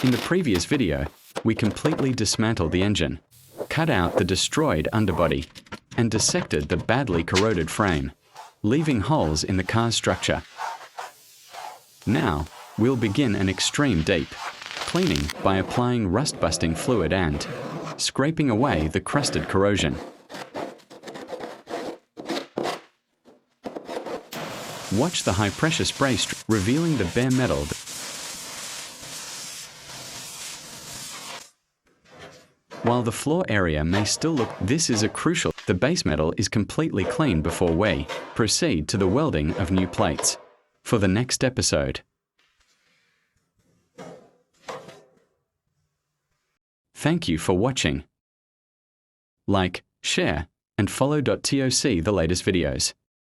In the previous video, we completely dismantled the engine, cut out the destroyed underbody, and dissected the badly corroded frame, leaving holes in the car's structure. Now, we'll begin an extreme deep cleaning by applying rust-busting fluid and scraping away the crusted corrosion. Watch the high-pressure spray revealing the bare metal. While the floor area may still look, this is a crucial. The base metal is completely clean before we proceed to the welding of new plates. For the next episode. Thank you for watching. Like, share, and follow. TOC the latest videos.